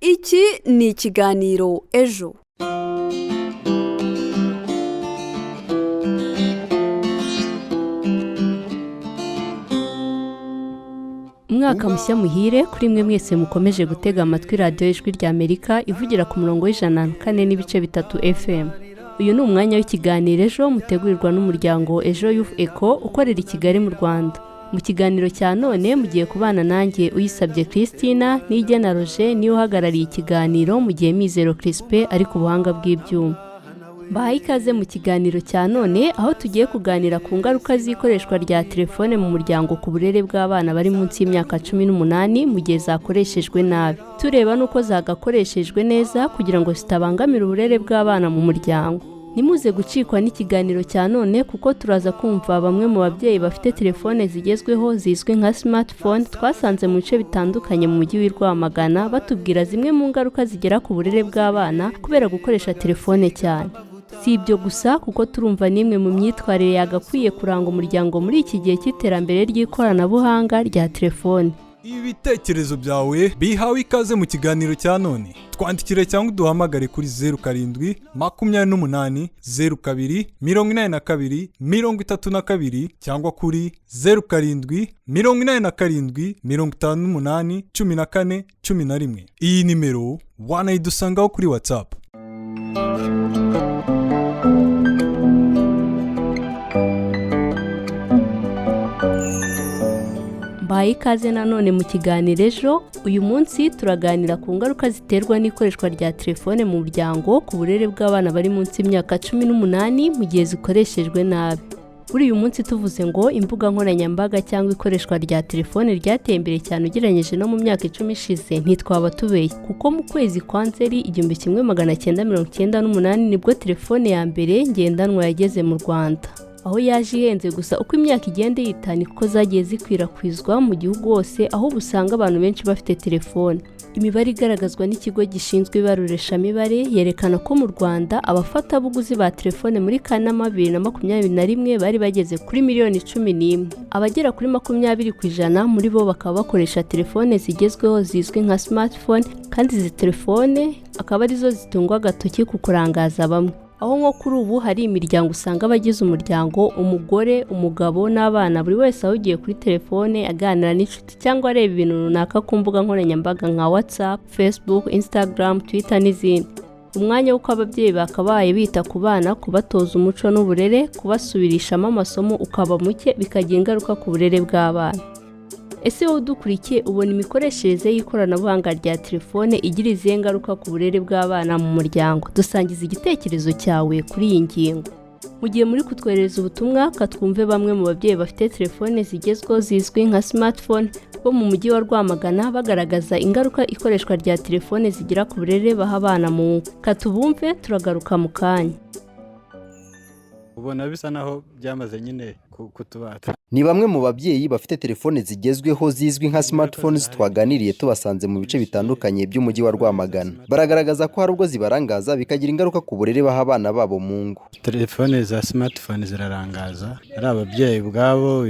Iki ni ikiganiro ejo. Umwaka mushya muhire kuri mwe mwese mukomeje gutega amatwi radio Ijwi rya Amerika ivugira ku murongo w'104 n'ibice bitatu FM. Uyu ni umwanya w'ikiganiro ejo mutegurirwa n'umuryango Ejo Youth Eco ukorera i Kigali mu Rwanda. Mu kiganiro cya none mugiye kubana nanjye uyisabye Christina n'Igena Roger niyo uhagarariye ikiganiro mu gihe Mizero Crispe ari ku buhanga bw'ibyuma. Bahaye ikaze mu kiganiro cya none aho tugiye kuganira ku ngaruka z'ikoreshwa rya telefone mu muryango ku burere bw'abana bari munsi y'imyaka 18 mu gihe zakoreshejwe nabi. Tureba nuko zagakoreshejwe neza kugira ngo zitabangamira uburere bw'abana mu muryango. Nimuze gucikwa n'ikiganiro cya none kuko turaza kumva bamwe mu babyeyi bafite telefone zigezweho zizwi nka smartphone twasanze mu bice bitandukanye mu mujyi w'Irwamagana batubwira zimwe mu ngaruka zigera ku burere bw'abana kubera gukoresha telefone cyane. Si ibyo gusa kuko turumva nimwe mu myitwarire yagakwiye kuranga umuryango muri iki gihe cy'iterambere ry'ikoranabuhanga rya telefone. Ibitekerezo byawe bihawe ikaze mu kiganiro cya none. Twandikire cyangwa duhamagare kuri 07 28 02 82 32 cyangwa kuri 07 87 58 14 11. Iyi nimero wanayidusangaho kuri WhatsApp. Bahaye ikaze nanone mu kiganiro ejo. Uyu munsi turaganira ku ngaruka ziterwa n'ikoreshwa rya telefone mu muryango ku burere bw'abana bari munsi y'imyaka 18 mu gihe zikoreshejwe nabi. Kuri uyu munsi tuvuze ngo imbuga nkoranyambaga cyangwa ikoreshwa rya telefone ryateye imbere cyane ugereranyije no mu myaka 10 ishize ntitwaba tubeye kuko mu kwezi kwa Nzeri 1998 nibwo telefone ya mbere ngendanwa yageze mu Rwanda. Aho yaje ihenze gusa uko imyaka igenda yitana ko zagiye zikwirakwizwa mu gihugu hose aho busanga abantu benshi bafite telefone. Imibare igaragazwa n'ikigo gishinzwe ibarurishamibare yerekana ko mu Rwanda abafatabuguzi ba telefone muri Kanama 2021 bari bageze kuri miliyoni 11. Abagera kuri 20% muri bo bakaba bakoresha telefone zigezweho zizwi nka smartphone kandi izi telefone akaba arizo zitungwa agatoki ku kurangaza bamwe. Aho nko kuri ubu hari imiryango usanga abagize umuryango, umugore, umugabo n'abana buri wese ahugiye kuri telefone aganira n'inshuti cyangwa areba ibintu runaka ku mbuga nkoranyambaga nka WhatsApp, Facebook, Instagram, Twitter n'izindi. Umwanya w'uko ababyeyi bakabaye bita ku bana, kubatoza umuco n'uburere, kubasubirishamo amasomo ukaba muke bikagira ingaruka ku burere bw'abana. Ese wowe udukurikiye ubona imikoreshereze y'ikoranabuhanga rya telefone igira izihe ngaruka ku burere bw'abana mu muryango? Dusangiza igitekerezo cyawe kuri iyi ngingo. Mu gihe muri kutwohereza ubutumwa katwumve bamwe mu babyeyi bafite telefone zigezweho zizwi nka smartphone bo mu mujyi wa Rwamagana bagaragaza ingaruka ikoreshwa rya telefone zigira ku burere baha abana mu ngo. Katubumve turagaruka mu kanya. Ubona bisa naho byamaze nyine kutubata. Ni bamwe mu babyeyi bafite telefone zigezweho zizwi nka smartphones twaganiriye tubasanze mu bice bitandukanye by'umujyi wa Rwamagana. Baragaragaza ko hari ubwo zibarangaza bikagira ingaruka ku burere baha abana babo mu ngo. Telefone za smartphone zirarangaza. Ari ababyeyi bwabo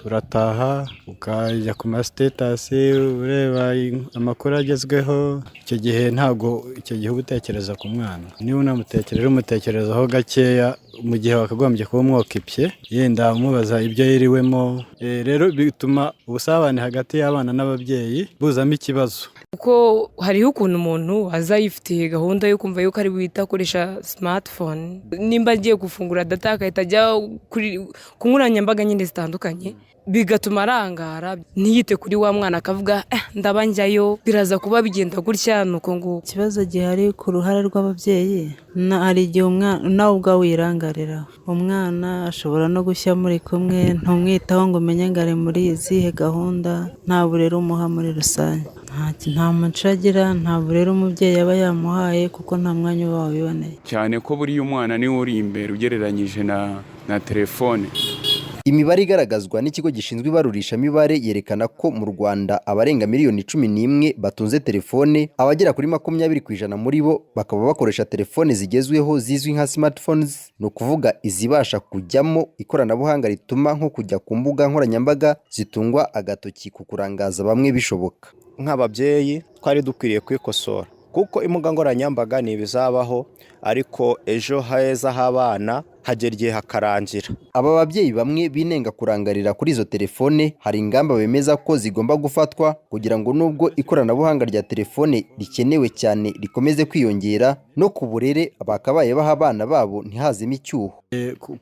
urataha ukajya ku ma status ureba amakuru agezweho. Icyo gihe ntago icyo gihe utekereza ku mwana. Niba umutekerezaho gakeya mu gihe wakagombye kuba mwokipye yenda umubaza ibyo yiriwemo. Rero bituma ubusabane hagati y'abana n'ababyeyi buzamo ikibazo. Kuko hariho ukuntu umuntu azayifitiye gahunda yo kumva yuko ari buhita akoresha smartphone. Nimba agiye gufungura data akahita ajya ku nkoranyambaga nyine zitandukanye bigatuma arangara ntiyite kuri wa mwana akavuga ndaba njyayo biraza kuba bigenda gutya nuko ngo ikibazo gihari ku ruhare rw'ababyeyi hari igihe umwana nawe ubwawe wirangarira. Umwana ashobora no gushya muri kumwe ntumwitaho ngo umenye ngo ari muri izihe gahunda, nta burere umuha muri rusange, nta muco agira, nta burere umubyeyi aba yamuhaye kuko nta mwanya uba wabiboneye cyane ko buriya umwana niwe uri imbere ugereranyije na telefone. Imibare igaragazwa n'ikigo gishinzwe ibarurishamibare yerekana ko mu Rwanda abarenga miliyoni 11 batunze telefone, abagera kuri 20% muri bo bakaba bakoresha telefone zigezweho zizwi nka smartphones, no kuvuga izibasha kujyamo ikoranabuhanga rituma nko kujya ku mbuga nkoranyambaga zitungwa agatoki ku kurangaza bamwe bishoboka. nk'ababyeyi twari dukwiriye kwikosora kuko imbuga nkoranyambaga ni ibizabaho ariko ejo heza h'abana hagera igihe hakarangira. Aba babyeyi bamwe binenga kurangarira kuri izo telefone, hari ingamba bemeza ko zigomba gufatwa kugira ngo nubwo ikoranabuhanga rya telefone rikenewe cyane rikomeze kwiyongera, no ku burere bakabaye baha abana babo ntihazemo icyuho.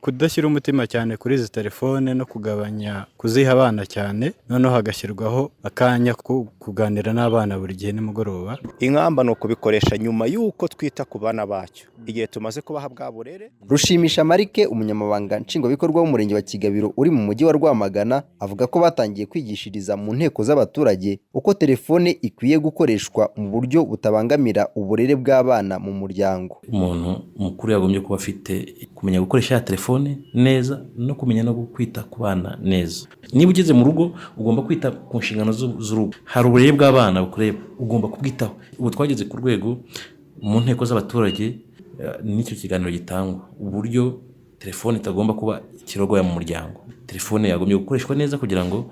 Kudashyira umutima cyane kuri izi telefone no kugabanya kuziha abana cyane, noneho hagashyirwaho akanya ko kuganira n'abana buri gihe nimugoroba. Ingamba ni ukubikoresha nyuma y'uko twita ku bana bacyo igihe tumaze kubaha bwa burere. Rushimisha Marike, umunyamabanga nshingwabikorwa w'umurenge wa Kigabiro uri mu mujyi wa Rwamagana, avuga ko batangiye kwigishiriza mu nteko z'abaturage uko telefone ikwiye gukoreshwa mu buryo butabangamira uburere bw'abana mu muryango. Umuntu mukuru yagombye kuba afite kumenya gukoresha ya telefone neza no kumenya no kwita ku bana neza. Niba ugeze mu rugo ugomba kwita ku nshingano z'urugo, hari uburere bw'abana bukureba, ugomba kubwitaho. Ubu twageze ku rwego mu nteko z'abaturage n'icyo kiganiro gitangwa uburyo telefone itagomba kuba ikirogoya mu muryango. Telefone yagombye gukoreshwa neza kugira ngo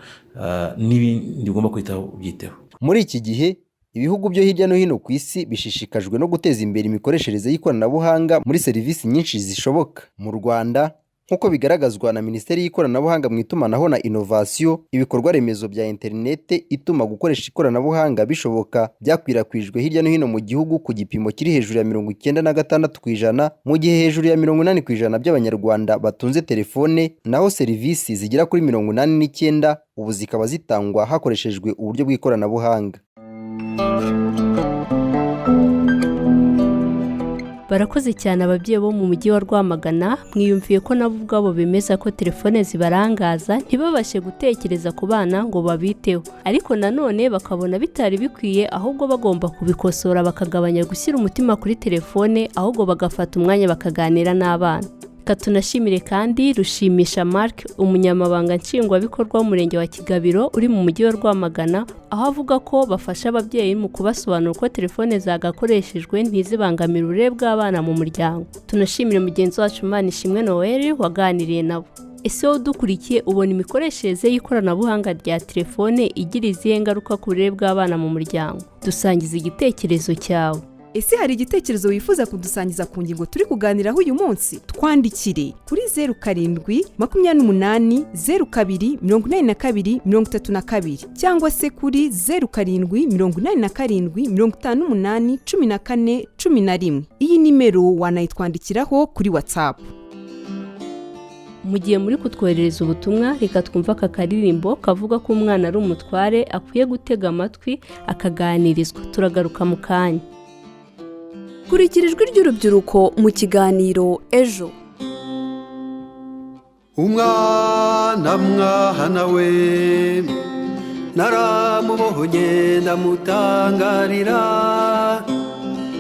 n'ibindi ugomba kwitaho ubyiteho. Muri iki gihe ibihugu byo hirya no hino ku isi bishishikajwe no guteza imbere imikoreshereze y'ikoranabuhanga muri serivisi nyinshi zishoboka. Mu Rwanda nk'uko bigaragazwa na Minisiteri y'Ikoranabuhanga mu itumanaho na Innovation, ibikorwa remezo bya interinete ituma gukoresha ikoranabuhanga bishoboka byakwirakwijwe hirya no hino mu gihugu ku gipimo kiri hejuru ya 96%, mu gihe hejuru ya 80% by'abanyarwanda batunze telefone, naho serivisi zigera kuri 89 ubu zikaba zitangwa hakoreshejwe uburyo bw'ikoranabuhanga. Barakoze cyane ababyeyi bo mu mujyi wa Rwamagana, mwiyumviye ko nabo ubwabo bemeza ko telefone zibarangaza ntibabashe gutekereza ku bana ngo babiteho, ariko nanone bakabona bitari bikwiye, ahubwo bagomba kubikosora bakagabanya gushyira umutima kuri telefone, ahubwo bagafata umwanya bakaganira n'abana. Katunashimire kandi Rushimisha Mark, umunyamabanga nshingwabikorwa w'umurenge wa Kigabiro uri mu mujyi wa Rwamagana, aho avuga ko bafasha ababyeyi mu kubasobanura ko telefone zagakoreshejwe ntizibangamire uburere bw'abana mu muryango. Tunashimire mugenzi wacu Manishimwe Noel waganiriye nabo. Ese wowe udukurikiye ubona imikoreshereze y'ikoranabuhanga rya telefone igira izihe ngaruka ku burere bw'abana mu muryango? Dusangiza igitekerezo cyawe. Ese hari igitekerezo wifuza kudusangiza ku ngingo turi kuganiraho uyu munsi? Twandikire kuri 0728024232 cyangwa se kuri 0787581411. Iyi nimero wanayitwandikiraho kuri WhatsApp. Mu gihe muri kutwoherereza ubutumwa, reka twumva aka karirimbo kavuga ko umwana ari umutware akwiye gutega amatwi akaganirizwa. Turagaruka mu kanya. Kurikira ijwi ry'urubyiruko mu kiganiro ejo. Umwana mwana we naramubonye ndamutangarira,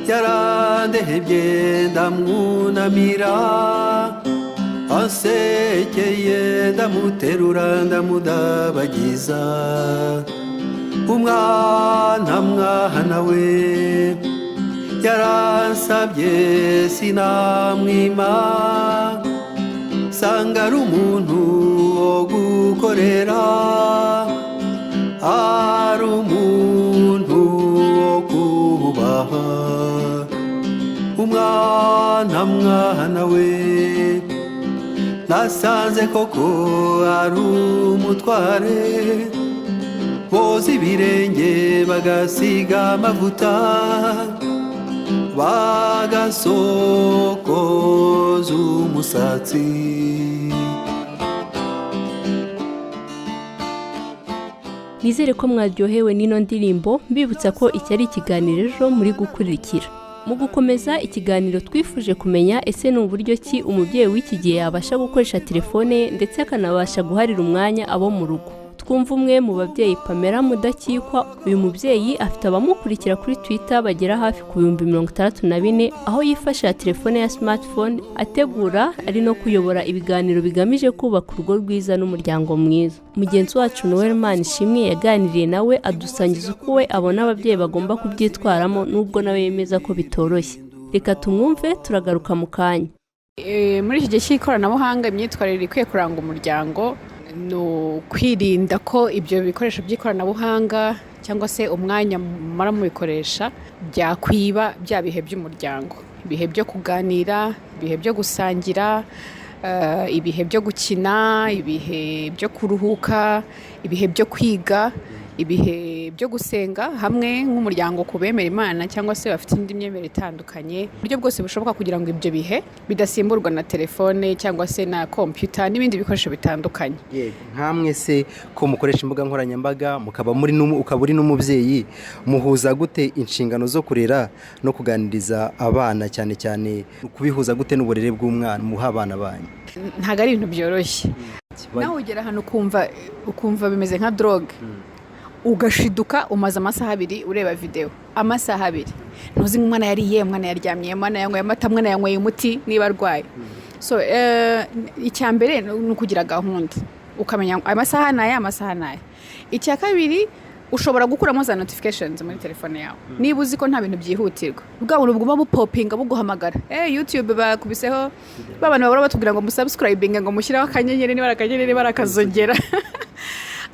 yarandehebye ndamwunamira, ansekeye ndamuterura ndamudabagiza. Umwana mwana we yaransabye sinamwima, sanga ari umuntu wo gukorera, ari umuntu wo kubaha. Umwana mwana we nasanze koko ari umutware, boza ibirenge bagasiga amavuta, bagasokoza umusatsi. Nizere ko mwaryohewe n'ino ndirimbo, mbibutsa ko iki ari ikiganiro ejo muri gukurikira. Mu gukomeza ikiganiro twifuje kumenya ese ni uburyo ki umubyeyi w'iki gihe yabasha gukoresha telefone ndetse akanabasha guharira umwanya abo mu rugo. Twumva umwe mu babyeyi Pamela Mudakikwa. Uyu mubyeyi afite abamukurikira kuri Twitter bagera hafi ku 64,000, aho yifashisha telefone ya smartphone ategura ari no kuyobora ibiganiro bigamije kubaka urugo rwiza n'umuryango mwiza. Mugenzi wacu Noel Manishimwe yaganiriye nawe adusangiza uko we abona ababyeyi bagomba kubyitwaramo nubwo nawe yemeza ko bitoroshye. Reka tumwumve, turagaruka mu kanya. Muri iki gihe cy'ikoranabuhanga imyitwarire ikwiye kuranga umuryango ni ukwirinda ko ibyo bikoresho by'ikoranabuhanga cyangwa se umwanya mumara mubikoresha byakwiba bya bihe by'umuryango, ibihe byo kuganira, ibihe byo gusangira, ibihe byo gukina, ibihe byo kuruhuka, ibihe byo kwiga, ibihe byo gusenga hamwe nk'umuryango ku bemera Imana cyangwa se bafite indi myemerere itandukanye, uburyo bwose bushoboka kugira ngo ibyo bihe bidasimburwa na telefone cyangwa se na computer n'ibindi bikoresho bitandukanye. Nkamwe se ko mukoresha imbuga nkoranyambaga ukaba uri n'umubyeyi, muhuza gute inshingano zo kurera no kuganiriza abana cyane cyane kubihuza gute n'uburere bw'umwana muha abana banyu? Ntago ari ibintu byoroshye. Nawe ugera hano ukumva bimeze nka drogue. Ugashiduka umaze amasaha 2 ureba video, amasaha 2 ntuzi umwana yariye, umwana yaryamye, umwana yanyweye amata, umwana yanyweye umuti niba arwaye. So icyambere ni ukugira gahunda ukamenya amasaha naya. Icya kabiri ushobora gukuramo za notifications muri telefone yawe niba uzi ko nta bintu byihutirwa, ubwo buguma bupopinga buguhamagara, YouTube bakubiseho babana bahora batubwira ngo musubscribing ngo mushyiraho akanyenyeri niba barakazogera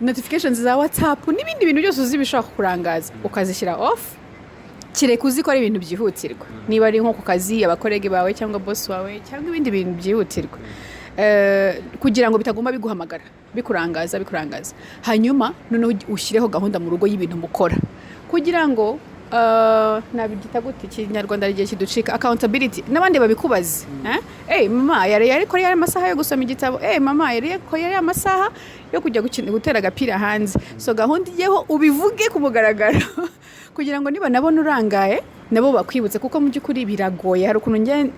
notifications za WhatsApp n'ibindi bintu byose uzi bishaka kurangaza ukazishyira off, kireka uzi ko ari ibintu byihutirwa, niba ari nko ku kazi abakorege bawe cyangwa boss wawe cyangwa ibindi bintu byihutirwa, kugira ngo bitagomba biguhamagara bikurangaza. Hanyuma noneho ushyireho gahunda mu rugo y'ibintu mukora kugira ngo nabigita gute Ikinyarwanda rigiye kiducika, accountability n'abandi babikubaze. Mama yari ko yari amasaha yo gusoma igitabo, mama yari ko yari amasaha yo kujya gutera agapira hanze. So gahunda ijeho ubivuge ku mugaragaro kugira ngo niba nabona urangaye nabo bakwibutse, kuko mu by'ukuri biragoye. Hari ukuntu njye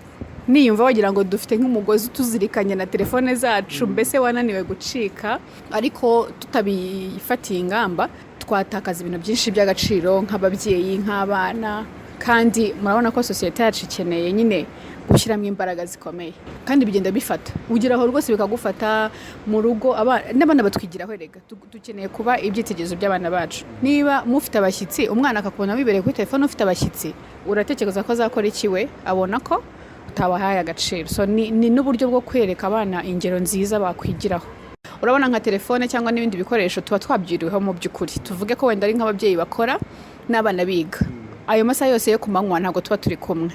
niyumva wagira ngo dufite nk'umugozi tuzirikanye na telefone zacu, mbese wananiwe gucika, ariko tutabifatiye ingamba twatakaza ibintu byinshi by'agaciro nk'ababyeyi, nk'abana. Kandi murabona ko sosiyete yacu ikeneye nyine gushyiramo imbaraga zikomeye, kandi bigenda bifata, ugeraho rwose bikagufata mu rugo. N'abana batwigiraho, rega dukeneye kuba ibyitegerezo by'abana bacu. Niba mufite abashyitsi, umwana akakubona wibereye kuri telefone ufite abashyitsi, uratekereza ko azakora iki? We abona ko utabahaye agaciro. So ni n'uburyo bwo kwereka abana ingero nziza bakwigiraho. Urabona nka telefone cyangwa n'ibindi bikoresho tuba twabyiriweho mu by'ukuri, tuvuge ko wenda ari nk'ababyeyi bakora n'abana biga, ayo masaha yose yo kumanywa ntabwo tuba turi kumwe.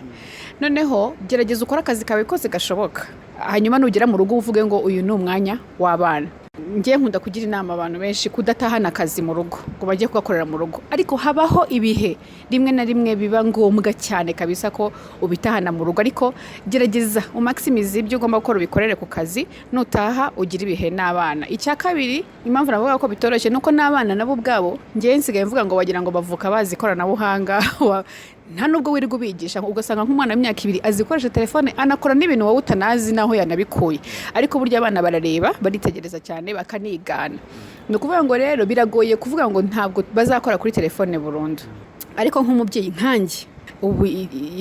Noneho gerageza ukora akazi kawe kose gashoboka, hanyuma nugera mu rugo uvuge ngo uyu ni umwanya w'abana. Ngiye nkunda kugira inama abantu benshi kudatahana akazi mu rugo ngo bajye kugakorera mu rugo, ariko habaho ibihe rimwe na rimwe biba ngombwa cyane kabisa ko ubitahana mu rugo, ariko gerageza umaximize ibyo ugomba gukora ubikorere ku kazi, nutaha ugira ibihe n'abana. Icya kabiri, impamvu navuga ko bitoroshye nuko n'abana nabo ubwabo ngiye nsigaye mvuga ngo wagira ngo bavuka bazi ikoranabuhanga, nta nubwo wirirwa ubigisha, ugasanga nk'umwana w'imyaka 2 azi gukoresha telefone, anakora n'ibintu wowe utanazi naho yanabikuye, ariko burya abana barareba, baritegereza cyane, bakanigana. Ni ukuvuga ngo rero biragoye kuvuga ngo ntabwo bazakora kuri telefone burundu, ariko nk'umubyeyi nkanjye ubu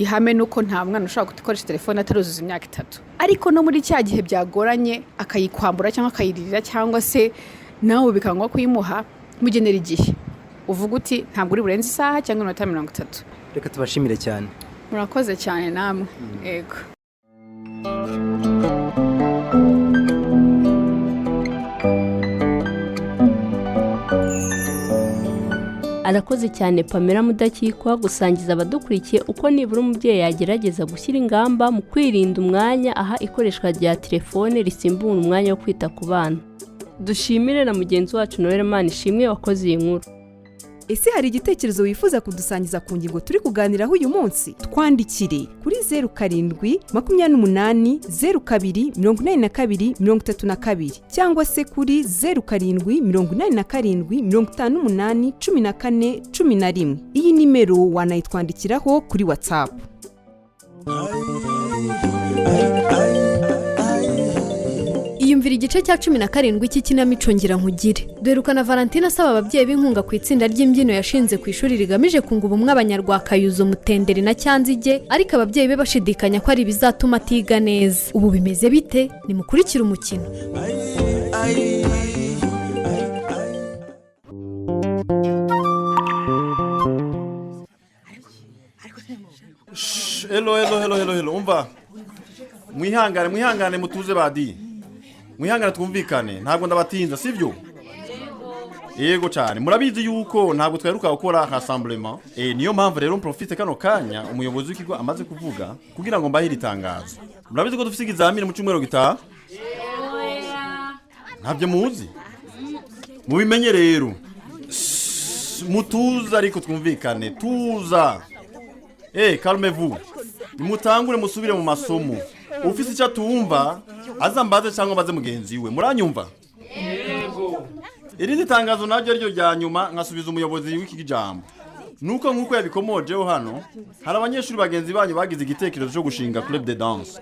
ihame nuko nta mwana ushobora gukoresha telefone ataruzuza imyaka 3, ariko no muri cya gihe byagoranye akayikwambura cyangwa akayiririra cyangwa se nawe bikangwa kuyimuha, mugenera igihe uvuga uti ntabwo uri burenze isaha cyangwa iminota 30. Reka tubashimire cyane. Murakoze cyane namwe. Yego. Arakoze cyane Pamela Mudakikwa gusangiza abadukurikiye uko nibura umubyeyi yagerageza gushyira ingamba mu kwirinda umwanya aha ikoreshwa rya telefone risimbura umwanya wo kwita ku bana. Dushimire na mugenzi wacu Noel Ishimwe wakoze iyi nkuru. Ese hari igitekerezo wifuza kudusangiza ku ngingo turi kuganiraho uyu munsi? Twandikire kuri 0728028232 cyangwa se kuri 0787581411. Iyi nimero wanayitwandikiraho kuri WhatsApp. Iyumvira igice cya 17 cy'ikinamico ngira nkugire. Duherukana Valentina asaba ababyeyi b'inkunga ku itsinda ry'imbyino yashinze ku ishuri rigamije kunga ubumwe abanyarwakayuzo Mutenderi na Cyanzige, ariko ababyeyi be bashidikanya ko ari ibizatuma atiga neza. Ubu bimeze bite? Nimukurikire umukino. Hello umva. Mwihangane mutuze badi. mwihangane twumvikane ntabwo ndabatinza sivyo yego cyane murabizi yuko ntabwo twaheruka gukora rassemblement niyo mpamvu rero mprofite kano kanya umuyobozi w'ikigo amaze kuvuga kugira ngo mbahire itangazo murabizi ko dufite ikizamini mu cyumweru gitaha ntabyo muzi mubimenye rero mutuza ariko twumvikane tuza calmez-vous nimutangure musubire mu masomo ufise icyo tumva azambaze cyangwa baze mugenzi we muranyumva irindi tangazo naryo ryo rya nyuma nkasubiza umuyobozi w'iki jambo nuko nkuko yabikomojeho hano hari abanyeshuri bagenzi banyu bagize igitekerezo cyo gushinga club de danse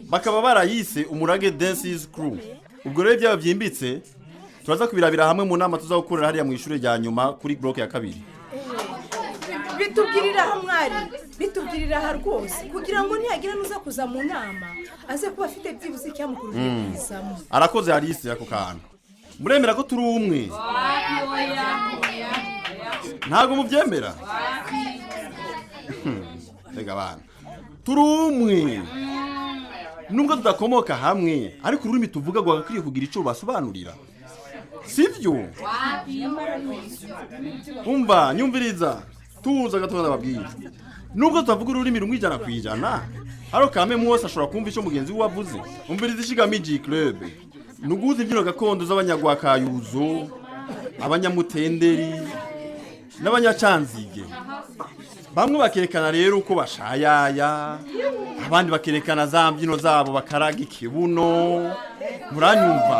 bakaba barayise umurage dances crew ubwo rero byaba byimbitse turaza kubirabira hamwe mu nama tuzagukorera hariya mu ishuri rya nyuma kuri block ya 2 bitubwirira hamwari bitubwirira ha rwose kugira ngo ntiyagira nuza kuza mu nama aze kuba afite byibuze cyamukuru y'isamo arakoze Alice yako kantu muremera ko turi umwe ntago mubyemera rega bana turi umwe nubwo tudakomoka hamwe ariko ururimi tuvuga gwagakwiye kugira ico basobanurira sivyo umva nyumviriza tuza gatonda babwira nubwo tutavuga ururimi rumwe ijana kwijana haro kame mwose ashobora kumva ico mugenzi we wavuze umviriza ishiga miji club nuguze imbyino gakondo z'abanyagwakayuzo abanyamutenderi n'abanyacanzige bamwe bakerekana rero uko bashayaya abandi bakerekana za mbyino zabo bakaraga ikibuno muranyumva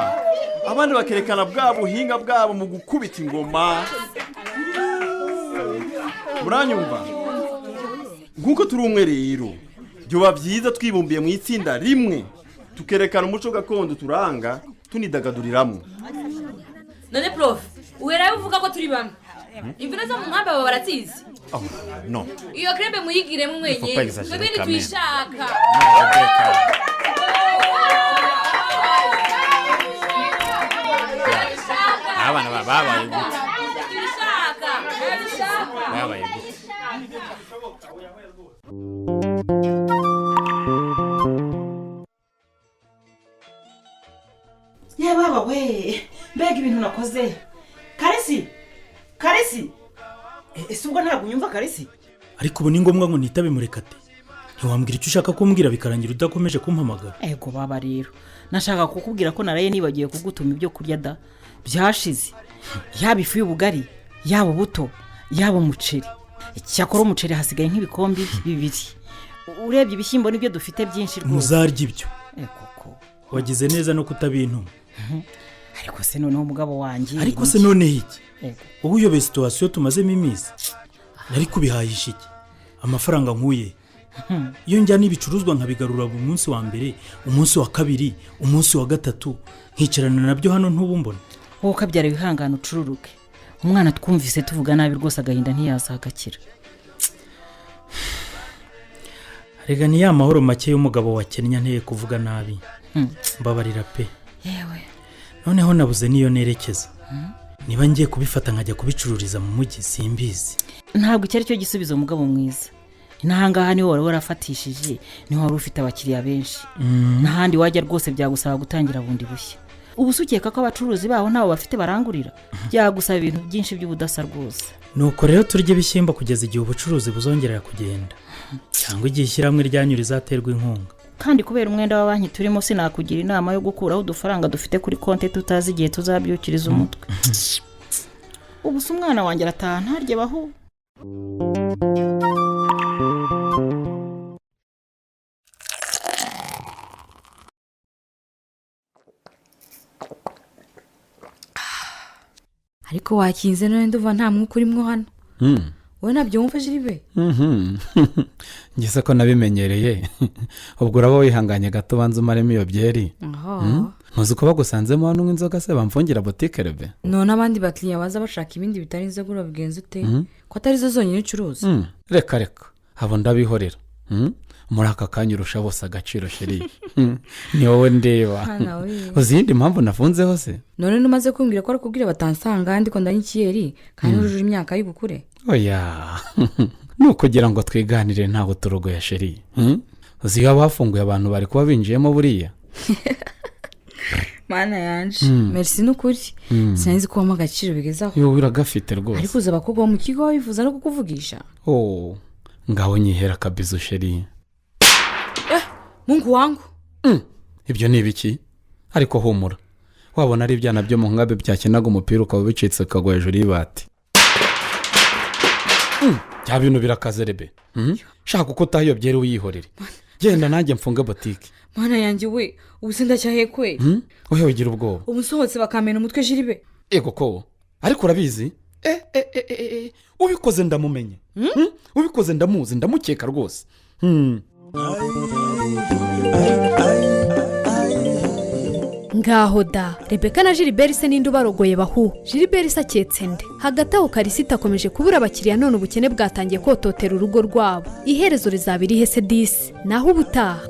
abandi bakerekana bwa buhinga bwabo mu gukubita ingoma muranyumva nkuko turi umwe rero byoba byiza twibumbiye mu itsinda rimwe tukerekana umuco gakondo turanga tunidagaduriramo none prof uhera uvuga ko turi bamwe imvura zo mu nkambi aba baratsizi no iyo krebe muyigire mu mwenye twebwe twishaka abana babaye gute twishaka babaye gute ye baba we mbega ibintu nakoze karisi ese ubwo ntabwo unyumva karisi ariko ubu ni ngombwa ngo nitabe murekate ntiwambwira icyo ushaka kumbwira bikarangira udakomeje kumpamagara ego baba rero nashaka kukubwira ko naraye nibagiye kugutuma ibyo kurya da byashize yaba ifu y'ubugari yaba ubuto yaba umuceri cyakora umuceri hasigaye nk'ibikombe 2 urebye ibishyimbo nibyo dufite byinshi rwose muzarya ibyo wagize neza no kutabintuma ariko se noneho umugabo wanjye ariko se none iki ubu uyobeye situation tumazemo iminsi nari kubihayisha iki amafaranga nkuye iyo njyana ibicuruzwa nkabigarura mu munsi wa mbere umunsi wa kabiri umunsi wa gatatu nkicarana nabyo hano ntubumbona wowe kabyara wihangana ucururuke umwana twumvise tuvuga nabi rwose agahinda ntiyazagakira rega ni ya mahoro make y'umugabo wakennye nteye kuvuga nabi mbabarira pe yewe noneho nabuze niyo nerekeza niba ngiye kubifata nkajya kubicururiza mu mujyi simbizi ntabwo icyo ari cyo gisubizo umugabo mwiza n'ahangaha niho wari warafatishije niho wari ufite abakiriya benshi n'ahandi wajya rwose byagusaba gutangira bundi bushya ubu ukeka ko abacuruzi baho ntawe bafite barangurira byagusaba ibintu byinshi by'ubudasa rwose nuko rero turya ibishyimbo kugeza igihe ubucuruzi buzongerera kugenda cyangwa igihe ishyirahamwe ryanyu rizaterwa inkunga kandi kubera umwenda wa banki turimo sinakugira inama yo gukuraho udufaranga dufite kuri konti tutazi igihe tuzabyukiriza umutwe ubu se umwana wanjye arataha ntarye baho ariko wakinze none nduva nta mwuka urimo hano wowe nabyo wumva jiribe ngeze ko nabimenyereye ubwo uraba wihanganye gato banza umaremo iyo byeri ntuzi ko bagusanzemo hano nk'inzoga se bamfungira botike rebe none abandi bakiriya baza bashaka ibindi bitari inzagura bigenze ute ko atari zo zonyine ucuruza reka abo ndabihorera muri aka kanya urusha bose agaciro sheri ni wowe ndeba uzi iyindi mpamvu nafunzeho se none numaze kumbwira ko ari kubwira batansanga ndi ko ndanyikiyeri kandi urujuje imyaka y'ubukure oya ni ukugira ngo twiganire ntawe turogoya sheri uzi iyo bafunguye abantu bari kuba binjiyemo buriya mana yanje merci n'ukuri sinzi ko wampa agaciro bigezaho yo biragafite rwose ariko uza abakobwa mu kigo bifuza no kukuvugisha ngaho nyihera kabizo sheri mungu wangu ibyo ni ibiki ariko humura wabona ari ibyana byo mu nkabe byakinaga umupira ukaba bicitse kagwa hejuru y'ibati bya bintu birakaze rebe shaka uko utahiyobyere uyihorere genda nanjye mfunge botike mana yanjye we ubu se ndacyahekwe ohe wigira ubwoba ubu nsohotse bakamena umutwe jiribe ego ko ariko urabizi ubikoze ndamumenye ubikoze ndamuzi ndamukeka rwose ngaho da Rebeka na Gilbert se ninde ubarogoye bahu Gilbert se aketse nde hagati aho Karisita akomeje kubura abakiriya none ubukene bwatangiye kototera urugo rwabo iherezo rizaba irihe se disi naho ubutaha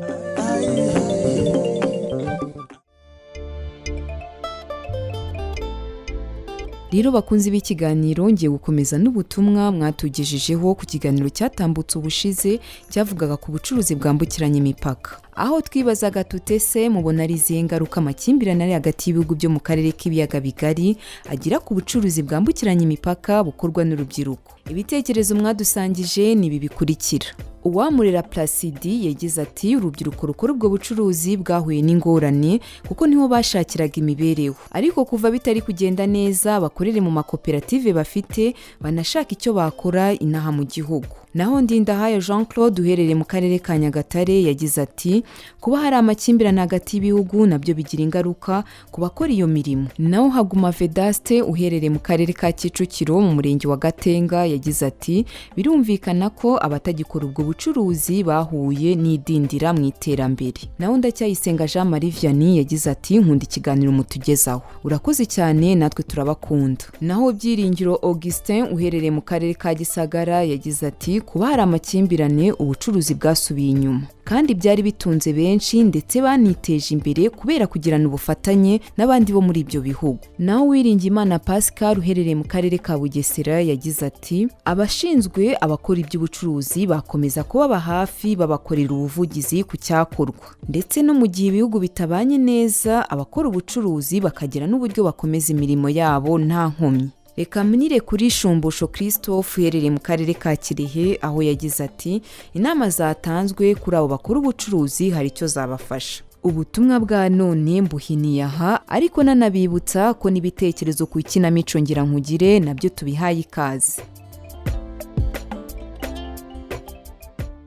rero bakunze b'ikiganiro ngiye gukomeza n'ubutumwa mwatugejejeho ku kiganiro cyatambutse ubushize cyavugaga ku bucuruzi bwambukiranya imipaka aho twibazaga tutese mubona ari izihe ngaruka amakimbirane ari hagati y'ibihugu byo mu karere k'ibiyaga bigari agira ku bucuruzi bwambukiranya imipaka bukorwa n'urubyiruko ibitekerezo mwadusangije ni ibi bikurikira Uwamurera Placidi yagize ati urubyiruko rukora ubwo bucuruzi bwahuye n'ingorane kuko niho bashakiraga imibereho ariko kuva bitari kugenda neza bakorere mu makoperative bafite banashaka icyo bakora inaha mu gihugu naho Ndindahayo Jean Claude uherereye mu karere ka Nyagatare yagize ati kuba hari amakimbirane hagati y'ibihugu nabyo bigira ingaruka ku bakora iyo mirimo naho Haguma Vedaste uherereye mu karere ka Kicukiro mu murenge wa Gatenga yagize ati birumvikana ko abatagikora ubwo bucuruzi bahuye n'idindira mu iterambere naho Ndacyayisenga Jean Marie Vianney yagize ati nkunda ikiganiro mutugezaho urakoze cyane natwe turabakunda naho Byiringiro Augustin uherereye mu karere ka Gisagara yagize ati kuba hari amakimbirane ubucuruzi bwasubiye inyuma kandi byari bitunze benshi ndetse baniteje imbere kubera kugirana ubufatanye n'abandi bo muri ibyo bihugu naho Uwiringiyimana Pascal uherereye mu karere ka Bugesera yagize ati abashinzwe abakora iby'ubucuruzi bakomeza kubaba hafi babakorera ubuvugizi ku cyakorwa ndetse no mu gihe ibihugu bitabanye neza abakora ubucuruzi bakagira n'uburyo bakomeza imirimo yabo nta nkomyi reka mnire kuri Shumbusho Christophe uherereye mu karere ka Kirehe aho yagize ati inama zatanzwe kuri abo bakora ubucuruzi hari icyo zabafasha ubutumwa bwa none mbuhiniye aha ariko nanabibutsa ko n'ibitekerezo ku ikinamico ngira nkugire nabyo tubihaye ikaze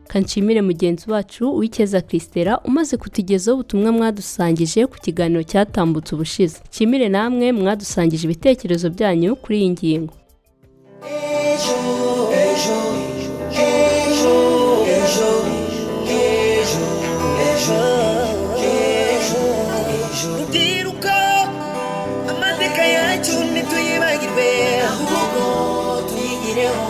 kanshimire mugenzi wacu Uwikeza Christera umaze kutugezaho ubutumwa mwadusangije ku kiganiro cyatambutse ubushize nshimire namwe mwadusangije ibitekerezo byanyu kuri iyi ngingo rubyiruko amateka yacu ntituyibagirwe ahubwo tuyigireho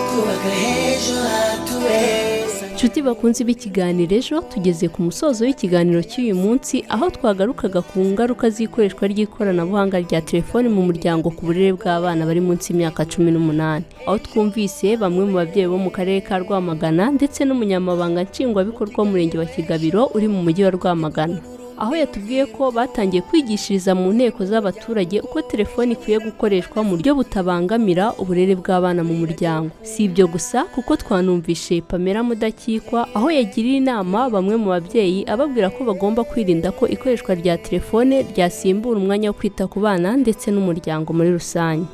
twubaka ejo hatubera Nshuti bakunze b'ikiganiro ejo tugeze ku musozo w'ikiganiro cy'uyu munsi aho twagarukaga ku ngaruka z'ikoreshwa ry'ikoranabuhanga rya telefoni mu muryango ku burere bw'abana bari munsi y'imyaka 18 aho twumvise bamwe mu babyeyi bo mu karere ka Rwamagana ndetse n'umunyamabanga nshingwabikorwa w'umurenge wa Kigabiro uri mu mujyi wa Rwamagana aho yatubwiye ko batangiye kwigishiriza mu nteko z'abaturage uko telefoni ikwiye gukoreshwa mu buryo butabangamira uburere bw'abana mu muryango si ibyo gusa kuko twanumvishe Pamela Mudakikwa aho yagiriye inama bamwe mu babyeyi ababwira ko bagomba kwirinda ko ikoreshwa rya telefone ryasimbura umwanya wo kwita ku bana ndetse n'umuryango muri rusange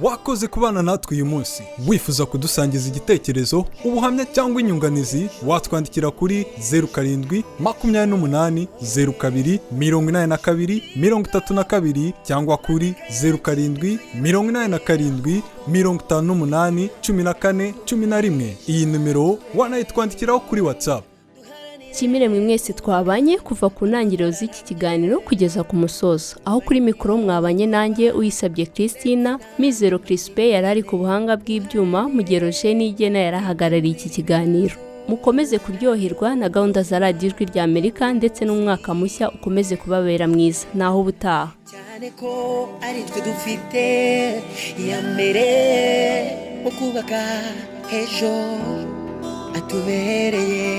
wakoze kubana natwe uyu munsi wifuza kudusangiza igitekerezo ubuhamya cyangwa inyunganizi watwandikira kuri 0728028232 cyangwa kuri 0787581411 iyi numero wanayitwandikiraho kuri WhatsApp Kimire mwe mwese twabanye kuva ku ntangiriro z'iki kiganiro kugeza ku musozo aho kuri mikoro mwabanye nanjye uyisabye Christina Mizero Crispe yarari ku buhanga bw'ibyuma mugeroje n'igena yarahagarariye iki kiganiro mukomeze kuryoherwa na gahunda za Radio Ijwi rya Amerika ndetse n'umwaka mushya ukomeze kubabera mwiza naho ubutaha cyane ko ari twe dufite ya mbere mu kubaka ejo atubereye